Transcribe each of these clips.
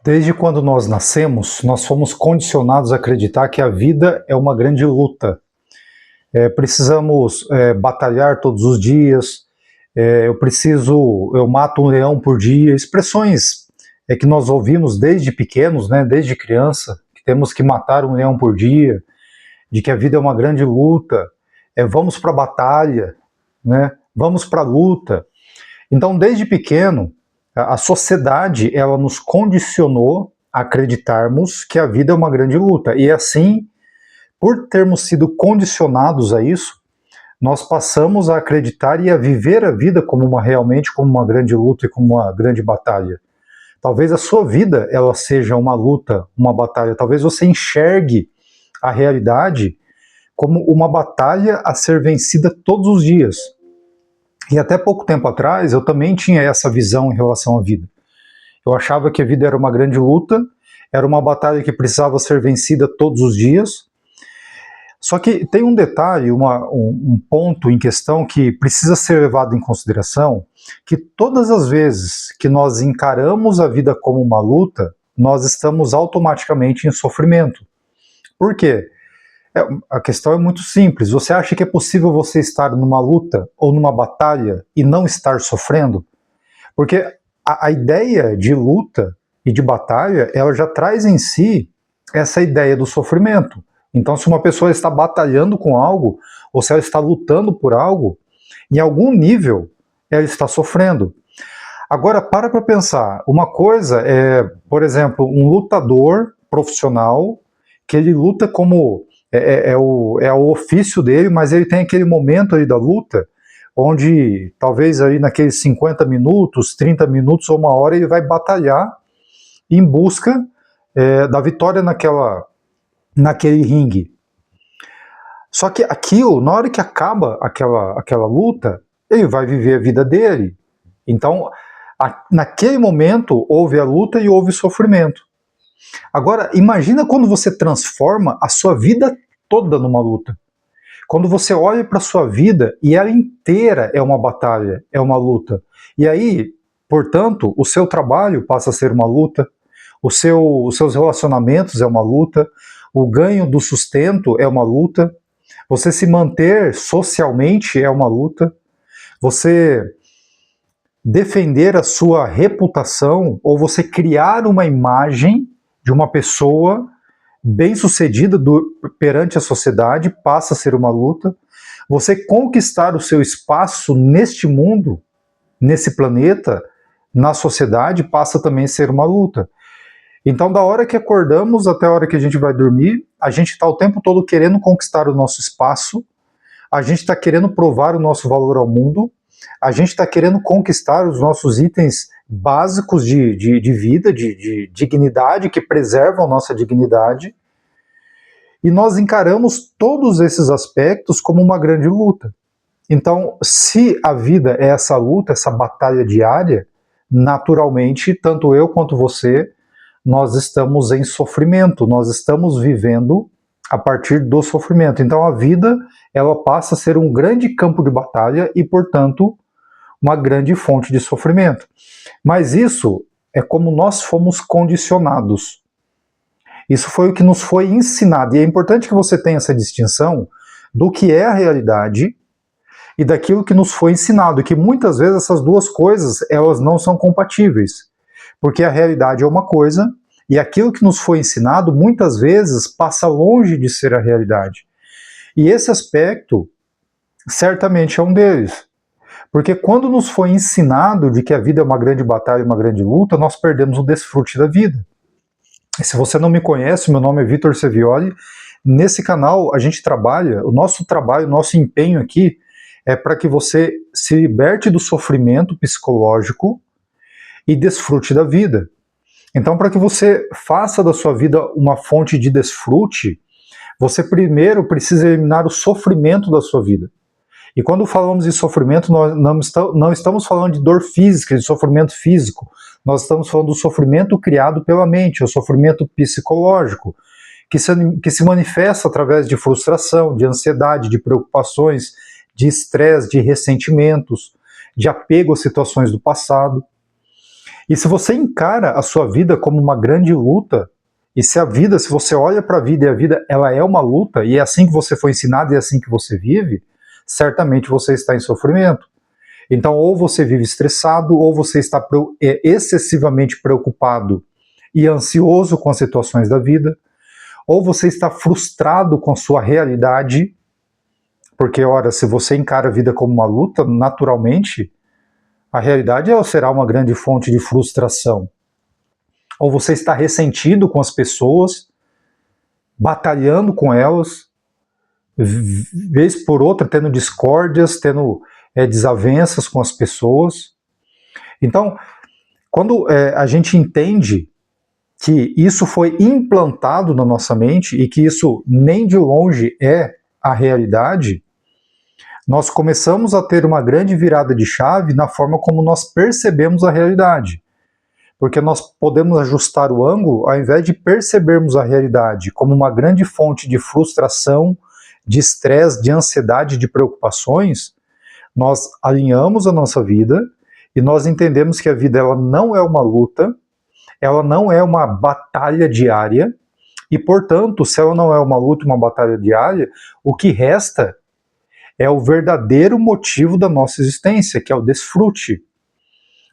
Desde quando nós nascemos, nós fomos condicionados a acreditar que a vida é uma grande luta. Precisamos batalhar todos os dias, eu mato um leão por dia, expressões que nós ouvimos desde pequenos, né, desde criança, que temos que matar um leão por dia, de que a vida é uma grande luta, vamos para a batalha, né, vamos para a luta. Então, desde pequeno, a sociedade ela nos condicionou a acreditarmos que a vida é uma grande luta. E assim, por termos sido condicionados a isso, nós passamos a acreditar e a viver a vida realmente como uma grande luta e como uma grande batalha. Talvez a sua vida ela seja uma luta, uma batalha. Talvez você enxergue a realidade como uma batalha a ser vencida todos os dias. E até pouco tempo atrás eu também tinha essa visão em relação à vida. Eu achava que a vida era uma grande luta, era uma batalha que precisava ser vencida todos os dias. Só que tem um detalhe, um ponto em questão que precisa ser levado em consideração, que todas as vezes que nós encaramos a vida como uma luta, nós estamos automaticamente em sofrimento. Por quê? A questão é muito simples. Você acha que é possível você estar numa luta ou numa batalha e não estar sofrendo? Porque a ideia de luta e de batalha, ela já traz em si essa ideia do sofrimento. Então, se uma pessoa está batalhando com algo, ou se ela está lutando por algo, em algum nível ela está sofrendo. Agora, para pensar. Uma coisa é, por exemplo, um lutador profissional, que ele luta como é o ofício dele, mas ele tem aquele momento ali da luta, onde talvez ali naqueles 50 minutos, 30 minutos ou uma hora, ele vai batalhar em busca da vitória naquele ringue. Só que aquilo, na hora que acaba aquela luta, ele vai viver a vida dele. Então, naquele momento, houve a luta e houve sofrimento. Agora, imagina quando você transforma a sua vida toda numa luta. Quando você olha para a sua vida e ela inteira é uma batalha, é uma luta. E aí, portanto, o seu trabalho passa a ser uma luta, os seus relacionamentos é uma luta, o ganho do sustento é uma luta, você se manter socialmente é uma luta, você defender a sua reputação ou você criar uma imagem de uma pessoa bem-sucedida perante a sociedade passa a ser uma luta. Você conquistar o seu espaço neste mundo, nesse planeta, na sociedade, passa também a ser uma luta. Então, da hora que acordamos até a hora que a gente vai dormir, a gente está o tempo todo querendo conquistar o nosso espaço, a gente está querendo provar o nosso valor ao mundo, a gente está querendo conquistar os nossos itens básicos de vida, de dignidade, que preservam nossa dignidade, e nós encaramos todos esses aspectos como uma grande luta. Então, se a vida é essa luta, essa batalha diária, naturalmente, tanto eu quanto você, nós estamos em sofrimento, nós estamos vivendo a partir do sofrimento. Então a vida, ela passa a ser um grande campo de batalha e, portanto, uma grande fonte de sofrimento. Mas isso é como nós fomos condicionados. Isso foi o que nos foi ensinado. E é importante que você tenha essa distinção do que é a realidade e daquilo que nos foi ensinado, que muitas vezes essas duas coisas, elas não são compatíveis. Porque a realidade é uma coisa, e aquilo que nos foi ensinado, muitas vezes, passa longe de ser a realidade. E esse aspecto, certamente é um deles. Porque quando nos foi ensinado de que a vida é uma grande batalha, uma grande luta, nós perdemos o desfrute da vida. E se você não me conhece, meu nome é Vitor Sevioli. Nesse canal a gente trabalha, o nosso trabalho, o nosso empenho aqui é para que você se liberte do sofrimento psicológico e desfrute da vida. Então, para que você faça da sua vida uma fonte de desfrute, você primeiro precisa eliminar o sofrimento da sua vida. E quando falamos de sofrimento, nós não estamos falando de dor física, de sofrimento físico. Nós estamos falando do sofrimento criado pela mente, o sofrimento psicológico, que se manifesta através de frustração, de ansiedade, de preocupações, de estresse, de ressentimentos, de apego às situações do passado. E se você encara a sua vida como uma grande luta, e se a vida, se você olha para a vida e a vida ela é uma luta, e é assim que você foi ensinado e é assim que você vive, certamente você está em sofrimento. Então, ou você vive estressado, ou você está excessivamente preocupado e ansioso com as situações da vida, ou você está frustrado com a sua realidade, porque, ora, se você encara a vida como uma luta, naturalmente, a realidade ela será uma grande fonte de frustração. Ou você está ressentido com as pessoas, batalhando com elas, vez por outra, tendo discórdias, tendo desavenças com as pessoas. Então, quando a gente entende que isso foi implantado na nossa mente e que isso nem de longe é a realidade, nós começamos a ter uma grande virada de chave na forma como nós percebemos a realidade. Porque nós podemos ajustar o ângulo ao invés de percebermos a realidade como uma grande fonte de frustração, de estresse, de ansiedade, de preocupações, nós alinhamos a nossa vida e nós entendemos que a vida ela não é uma luta, ela não é uma batalha diária, e portanto, se ela não é uma luta, uma batalha diária, o que resta é o verdadeiro motivo da nossa existência, que é o desfrute.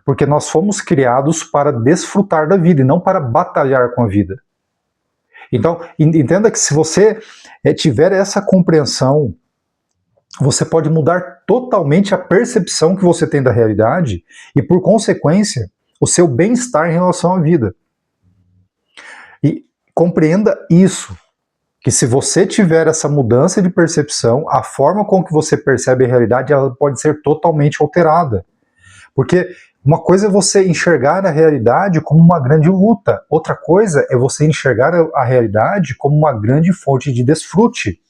Porque nós fomos criados para desfrutar da vida e não para batalhar com a vida. Então, entenda que se você tiver essa compreensão, você pode mudar totalmente a percepção que você tem da realidade e, por consequência, o seu bem-estar em relação à vida. E compreenda isso, que se você tiver essa mudança de percepção, a forma com que você percebe a realidade ela pode ser totalmente alterada. Porque uma coisa é você enxergar a realidade como uma grande luta, outra coisa é você enxergar a realidade como uma grande fonte de desfrute.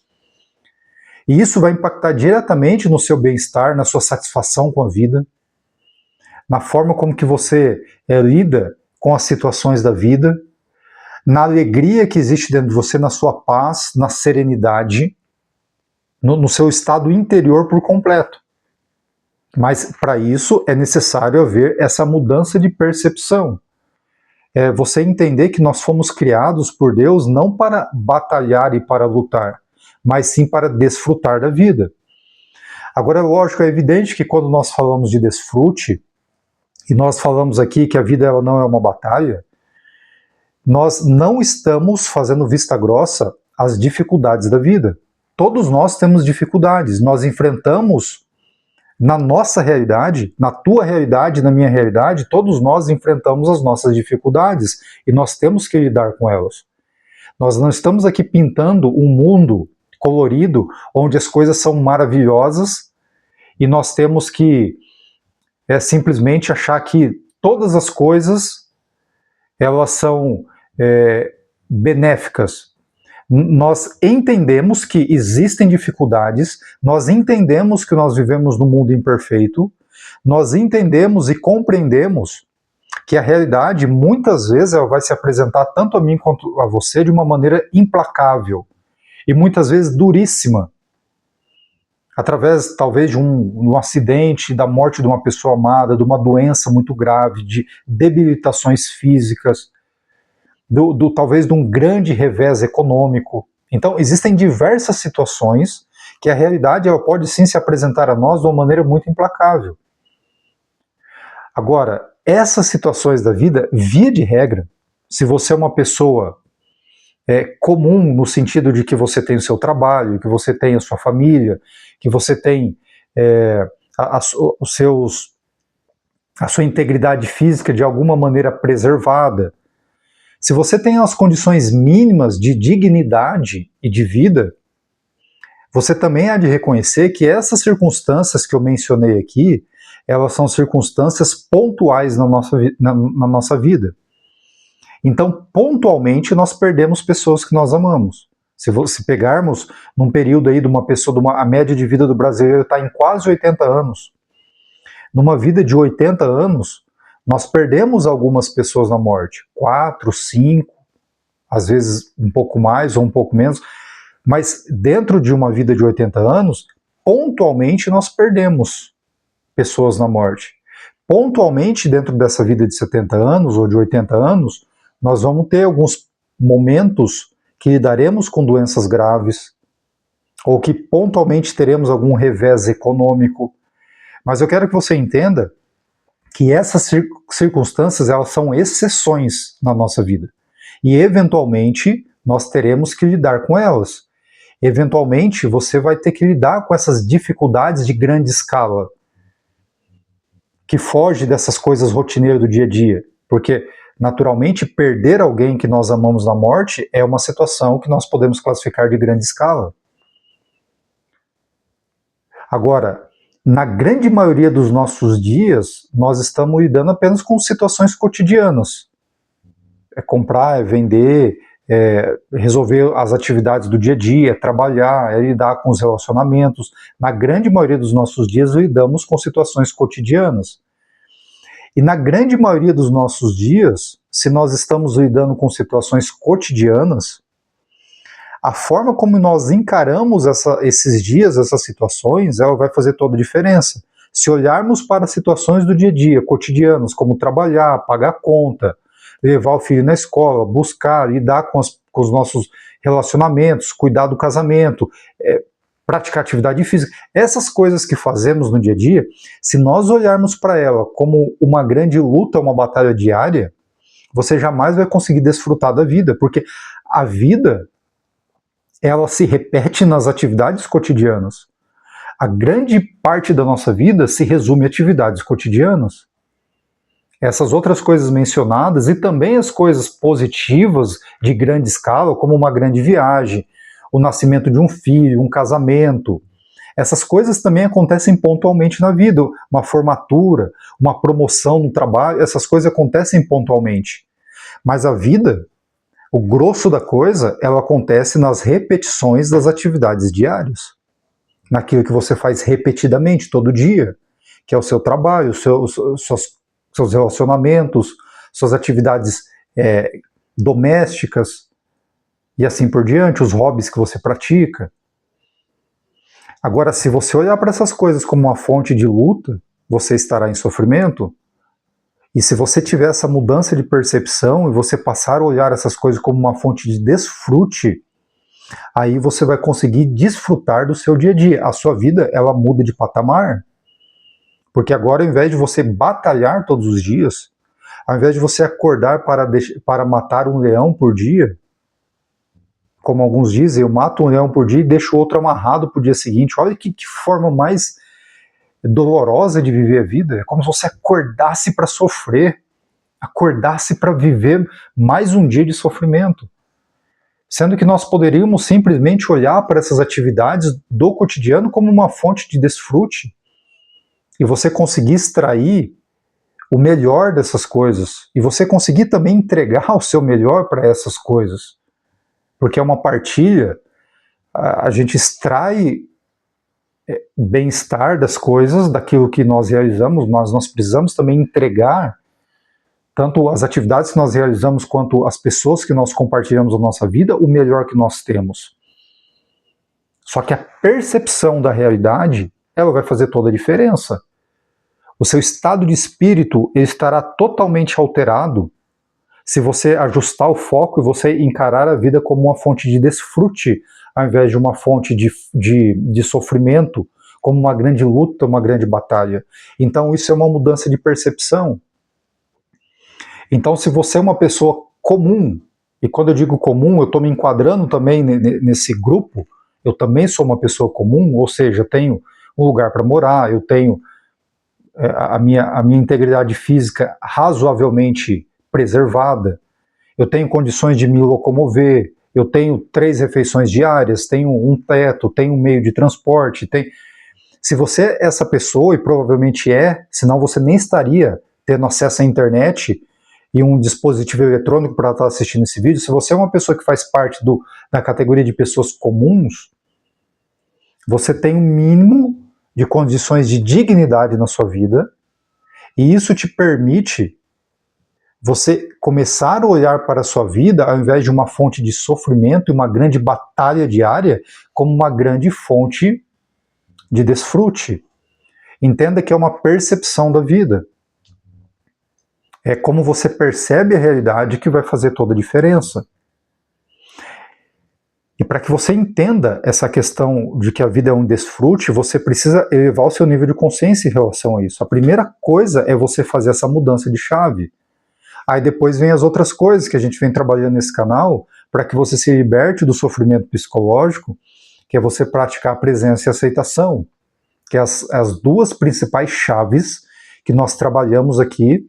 E isso vai impactar diretamente no seu bem-estar, na sua satisfação com a vida, na forma como que você lida com as situações da vida, na alegria que existe dentro de você, na sua paz, na serenidade, no seu estado interior por completo. Mas para isso é necessário haver essa mudança de percepção. Você entender que nós fomos criados por Deus não para batalhar e para lutar, mas sim para desfrutar da vida. Agora, lógico, é evidente que quando nós falamos de desfrute, e nós falamos aqui que a vida ela não é uma batalha, nós não estamos fazendo vista grossa às dificuldades da vida. Todos nós temos dificuldades, nós enfrentamos na nossa realidade, na tua realidade, na minha realidade, todos nós enfrentamos as nossas dificuldades e nós temos que lidar com elas. Nós não estamos aqui pintando um mundo colorido onde as coisas são maravilhosas e nós temos que simplesmente achar que todas as coisas elas são benéficas. Nós entendemos que existem dificuldades, nós entendemos que nós vivemos num mundo imperfeito, nós entendemos e compreendemos que a realidade muitas vezes ela vai se apresentar tanto a mim quanto a você de uma maneira implacável e muitas vezes duríssima, através talvez de um acidente, da morte de uma pessoa amada, de uma doença muito grave, de debilitações físicas, talvez de um grande revés econômico. Então, existem diversas situações que a realidade ela pode sim se apresentar a nós de uma maneira muito implacável. Agora, essas situações da vida, via de regra, se você é uma pessoa comum no sentido de que você tem o seu trabalho, que você tem a sua família, que você tem a sua integridade física de alguma maneira preservada, se você tem as condições mínimas de dignidade e de vida, você também há de reconhecer que essas circunstâncias que eu mencionei aqui, elas são circunstâncias pontuais na nossa vida. Então, pontualmente, nós perdemos pessoas que nós amamos. Se pegarmos num período aí de uma pessoa, a média de vida do brasileiro está em quase 80 anos. Numa vida de 80 anos, nós perdemos algumas pessoas na morte, 4, 5, às vezes um pouco mais ou um pouco menos, mas dentro de uma vida de 80 anos, pontualmente nós perdemos pessoas na morte. pontualmente, dentro dessa vida de 70 anos ou de 80 anos, nós vamos ter alguns momentos que lidaremos com doenças graves, ou que pontualmente teremos algum revés econômico. Mas eu quero que você entenda que essas circunstâncias, elas são exceções na nossa vida. E, eventualmente, nós teremos que lidar com elas. Eventualmente, você vai ter que lidar com essas dificuldades de grande escala, que foge dessas coisas rotineiras do dia a dia. Porque, naturalmente, perder alguém que nós amamos na morte é uma situação que nós podemos classificar de grande escala. Agora, na grande maioria dos nossos dias, nós estamos lidando apenas com situações cotidianas. É comprar, é vender, é resolver as atividades do dia a dia, é trabalhar, é lidar com os relacionamentos. Na grande maioria dos nossos dias, lidamos com situações cotidianas. E na grande maioria dos nossos dias, se nós estamos lidando com situações cotidianas, a forma como nós encaramos esses dias, essas situações, ela vai fazer toda a diferença. Se olharmos para situações do dia a dia, cotidianas, como trabalhar, pagar conta, levar o filho na escola, buscar, lidar com os nossos relacionamentos, cuidar do casamento, praticar atividade física, essas coisas que fazemos no dia a dia, se nós olharmos para ela como uma grande luta, uma batalha diária, você jamais vai conseguir desfrutar da vida, porque a vida, ela se repete nas atividades cotidianas. A grande parte da nossa vida se resume a atividades cotidianas. Essas outras coisas mencionadas e também as coisas positivas de grande escala, como uma grande viagem, o nascimento de um filho, um casamento, essas coisas também acontecem pontualmente na vida. Uma formatura, uma promoção no trabalho, essas coisas acontecem pontualmente. Mas a vida, o grosso da coisa, ela acontece nas repetições das atividades diárias. Naquilo que você faz repetidamente, todo dia, que é o seu trabalho, seus relacionamentos, suas atividades domésticas, e assim por diante, os hobbies que você pratica. Agora, se você olhar para essas coisas como uma fonte de luta, você estará em sofrimento. E se você tiver essa mudança de percepção e você passar a olhar essas coisas como uma fonte de desfrute, aí você vai conseguir desfrutar do seu dia a dia. A sua vida, ela muda de patamar. Porque agora, ao invés de você batalhar todos os dias, ao invés de você acordar para matar um leão por dia, como alguns dizem, eu mato um leão por dia e deixo o outro amarrado para o dia seguinte. Olha que forma mais dolorosa de viver a vida. É como se você acordasse para sofrer, acordasse para viver mais um dia de sofrimento. Sendo que nós poderíamos simplesmente olhar para essas atividades do cotidiano como uma fonte de desfrute e você conseguir extrair o melhor dessas coisas e você conseguir também entregar o seu melhor para essas coisas. Porque é uma partilha, a gente extrai bem-estar das coisas, daquilo que nós realizamos, mas nós precisamos também entregar tanto as atividades que nós realizamos quanto as pessoas que nós compartilhamos a nossa vida, o melhor que nós temos. Só que a percepção da realidade, ela vai fazer toda a diferença. O seu estado de espírito ele estará totalmente alterado se você ajustar o foco e você encarar a vida como uma fonte de desfrute, ao invés de uma fonte de sofrimento, como uma grande luta, uma grande batalha. Então isso é uma mudança de percepção. Então se você é uma pessoa comum, e quando eu digo comum, eu estou me enquadrando também nesse grupo, eu também sou uma pessoa comum, ou seja, eu tenho um lugar para morar, eu tenho a minha integridade física razoavelmente preservada, eu tenho condições de me locomover, eu tenho 3 refeições diárias, tenho um teto, tenho um meio de transporte. Se você é essa pessoa, e provavelmente senão você nem estaria tendo acesso à internet e um dispositivo eletrônico para estar assistindo esse vídeo. Se você é uma pessoa que faz parte da categoria de pessoas comuns, você tem um mínimo de condições de dignidade na sua vida, e isso te permite você começar a olhar para a sua vida, ao invés de uma fonte de sofrimento e uma grande batalha diária, como uma grande fonte de desfrute. Entenda que é uma percepção da vida. É como você percebe a realidade que vai fazer toda a diferença. E para que você entenda essa questão de que a vida é um desfrute, você precisa elevar o seu nível de consciência em relação a isso. A primeira coisa é você fazer essa mudança de chave. Aí depois vem as outras coisas que a gente vem trabalhando nesse canal para que você se liberte do sofrimento psicológico, que é você praticar a presença e a aceitação, que é as duas principais chaves que nós trabalhamos aqui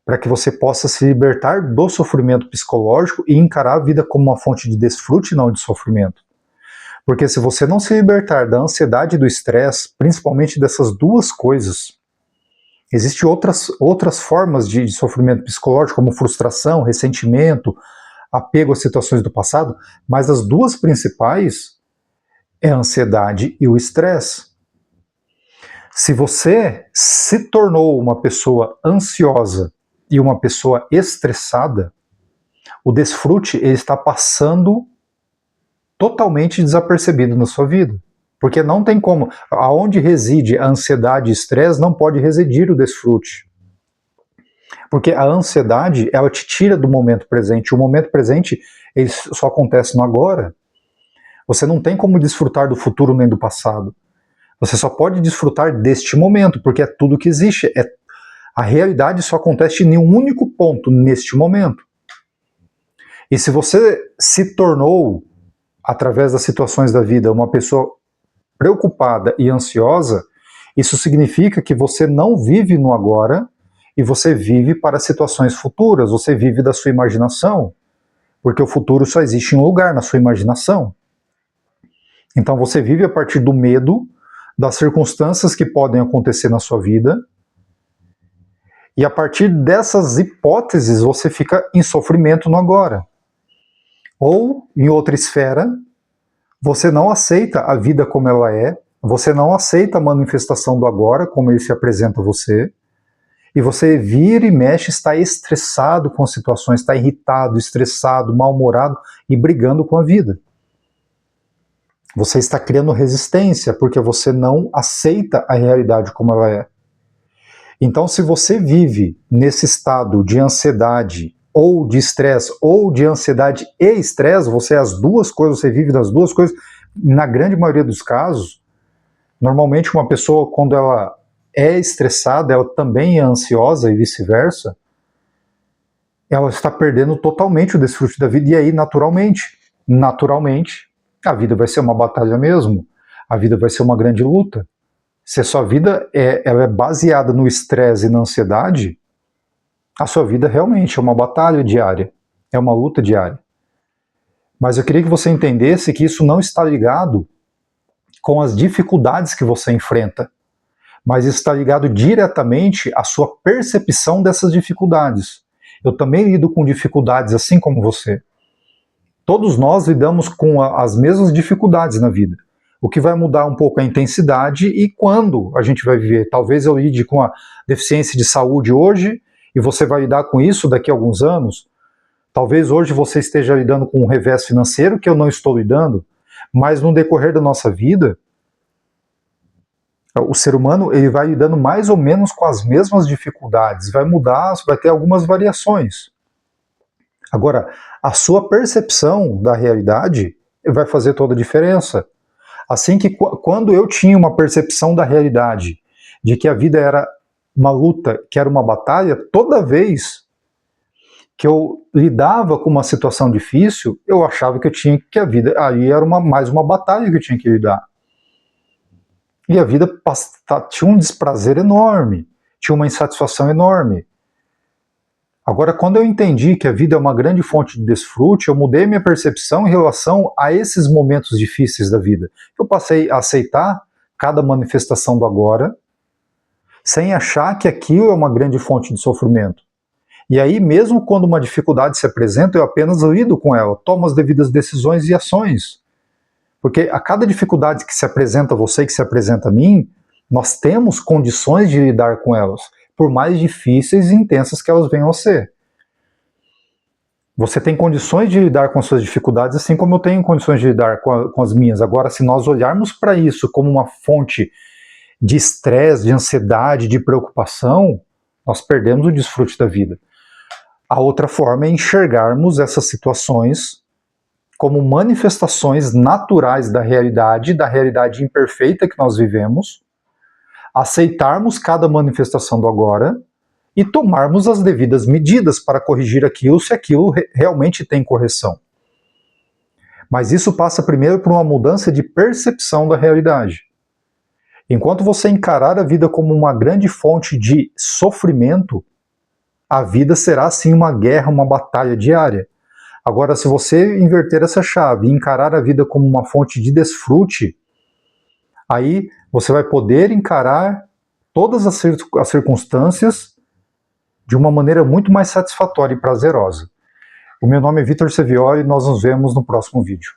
para que você possa se libertar do sofrimento psicológico e encarar a vida como uma fonte de desfrute, não de sofrimento. Porque se você não se libertar da ansiedade e do estresse, principalmente dessas duas coisas, existem outras formas de sofrimento psicológico, como frustração, ressentimento, apego às situações do passado, mas as duas principais é a ansiedade e o estresse. Se você se tornou uma pessoa ansiosa e uma pessoa estressada, o desfrute ele está passando totalmente desapercebido na sua vida. Porque não tem como, aonde reside a ansiedade e estresse não pode residir o desfrute. Porque a ansiedade, ela te tira do momento presente. O momento presente, ele só acontece no agora. Você não tem como desfrutar do futuro nem do passado. Você só pode desfrutar deste momento, porque é tudo que existe. A realidade só acontece em um único ponto, neste momento. E se você se tornou, através das situações da vida, uma pessoa preocupada e ansiosa, isso significa que você não vive no agora e você vive para situações futuras, você vive da sua imaginação, porque o futuro só existe em um lugar, na sua imaginação. Então você vive a partir do medo das circunstâncias que podem acontecer na sua vida, e a partir dessas hipóteses você fica em sofrimento no agora. Ou, em outra esfera, você não aceita a vida como ela é, você não aceita a manifestação do agora, como ele se apresenta a você, e você vira e mexe, está estressado com situações, está irritado, estressado, mal-humorado e brigando com a vida. Você está criando resistência, porque você não aceita a realidade como ela é. Então, se você vive nesse estado de ansiedade, ou de estresse, ou de ansiedade e estresse, você é as duas coisas, você vive das duas coisas, na grande maioria dos casos, normalmente uma pessoa, quando ela é estressada, ela também é ansiosa e vice-versa, ela está perdendo totalmente o desfrute da vida, e aí, naturalmente, a vida vai ser uma batalha mesmo, a vida vai ser uma grande luta. Se a sua vida ela é baseada no estresse e na ansiedade, a sua vida realmente é uma batalha diária, é uma luta diária. Mas eu queria que você entendesse que isso não está ligado com as dificuldades que você enfrenta, mas está ligado diretamente à sua percepção dessas dificuldades. Eu também lido com dificuldades assim como você. Todos nós lidamos com as mesmas dificuldades na vida. O que vai mudar um pouco é a intensidade e quando a gente vai viver. Talvez eu lide com a deficiência de saúde hoje e você vai lidar com isso daqui a alguns anos. Talvez hoje você esteja lidando com um revés financeiro que eu não estou lidando, mas no decorrer da nossa vida, o ser humano ele vai lidando mais ou menos com as mesmas dificuldades, vai mudar, vai ter algumas variações. Agora, a sua percepção da realidade vai fazer toda a diferença. Assim que quando eu tinha uma percepção da realidade, de que a vida era uma luta, que era uma batalha, toda vez que eu lidava com uma situação difícil, eu achava que a vida aí era mais uma batalha que eu tinha que lidar. E a vida tinha um desprazer enorme, tinha uma insatisfação enorme. Agora, quando eu entendi que a vida é uma grande fonte de desfrute, eu mudei minha percepção em relação a esses momentos difíceis da vida. Eu passei a aceitar cada manifestação do agora, sem achar que aquilo é uma grande fonte de sofrimento. E aí, mesmo quando uma dificuldade se apresenta, eu apenas lido com ela, tomo as devidas decisões e ações. Porque a cada dificuldade que se apresenta a você e que se apresenta a mim, nós temos condições de lidar com elas, por mais difíceis e intensas que elas venham a ser. Você tem condições de lidar com as suas dificuldades, assim como eu tenho condições de lidar com as minhas. Agora, se nós olharmos para isso como uma fonte de estresse, de ansiedade, de preocupação, nós perdemos o desfrute da vida. A outra forma é enxergarmos essas situações como manifestações naturais da realidade imperfeita que nós vivemos, aceitarmos cada manifestação do agora e tomarmos as devidas medidas para corrigir aquilo, se aquilo realmente tem correção. Mas isso passa primeiro por uma mudança de percepção da realidade. Enquanto você encarar a vida como uma grande fonte de sofrimento, a vida será sim uma guerra, uma batalha diária. Agora, se você inverter essa chave e encarar a vida como uma fonte de desfrute, aí você vai poder encarar todas as circunstâncias de uma maneira muito mais satisfatória e prazerosa. O meu nome é Vitor Sevioli e nós nos vemos no próximo vídeo.